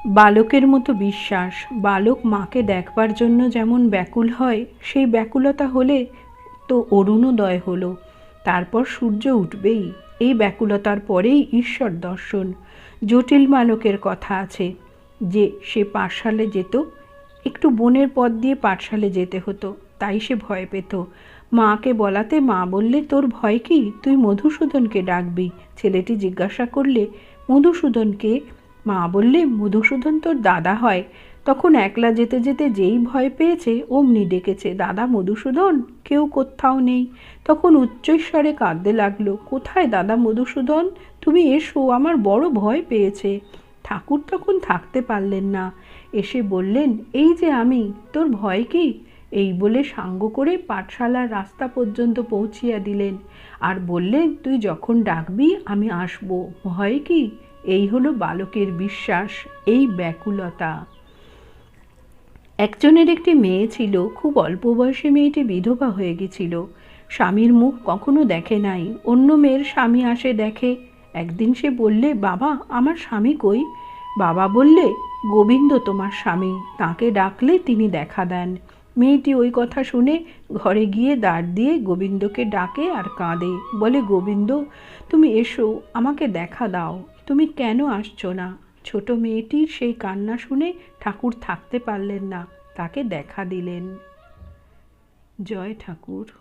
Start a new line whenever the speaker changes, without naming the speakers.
বালকের মতো বিশ্বাস। বালক মাকে দেখবার জন্য যেমন ব্যাকুল হয়, সেই ব্যাকুলতা হলে তো অরুণোদয় হলো, তারপর সূর্য উঠবেই। এই ব্যাকুলতার পরেই ঈশ্বর দর্শন। জটিল বালকের কথা আছে যে সে পাঠশালে যেত, একটু বনের পথ দিয়ে পাঠশালে যেতে হতো, তাই সে ভয় পেত। মাকে বলাতে মা বললে, তোর ভয় কি? তুই মধুসূদনকে ডাকবি। ছেলেটি জিজ্ঞাসা করলে, মধুসূদনকে? মা বললে, মধুসূদন তোর দাদা হয়। তখন একলা যেতে যেতে যেই ভয় পেয়েছে অমনি ডেকেছে, দাদা মধুসূদন। কেউ কোথাও নেই। তখন উচ্চস্বরে কাঁদতে লাগলো, কোথায় দাদা মধুসূদন? তুমি এসো, আমার বড় ভয় পেয়েছে। ঠাকুর তখন থাকতে পারলেন না, এসে বললেন, এই যে আমি, তোর ভয় কি? এই বলে সাঙ্গ করে পাঠশালার রাস্তা পর্যন্ত পৌঁছিয়া দিলেন, আর বললেন, তুই যখন ডাকবি আমি আসবো, ভয় কি? এই হলো বালকের বিশ্বাস, এই ব্যাকুলতা। একজনের একটি মেয়ে ছিল, খুব অল্প বয়সে মেয়েটি বিধবা হয়ে গেছিল। স্বামীর মুখ কখনো দেখে নাই। অন্য মেয়ের স্বামী আসে দেখে। একদিন সে বললে, বাবা আমার স্বামী কই? বাবা বললে, গোবিন্দ তোমার স্বামী, তাকে ডাকলে তিনি দেখা দেন। মেয়েটি ওই কথা শুনে ঘরে গিয়ে দাঁড় দিয়ে গোবিন্দকে ডাকে আর কাঁদে, বলে, গোবিন্দ তুমি এসো, আমাকে দেখা দাও, তুমি কেন আসছো না? ছোট মেয়েটির সেই কান্না শুনে ঠাকুর থাকতে পারলেন না, তাকে দেখা দিলেন। জয় ঠাকুর।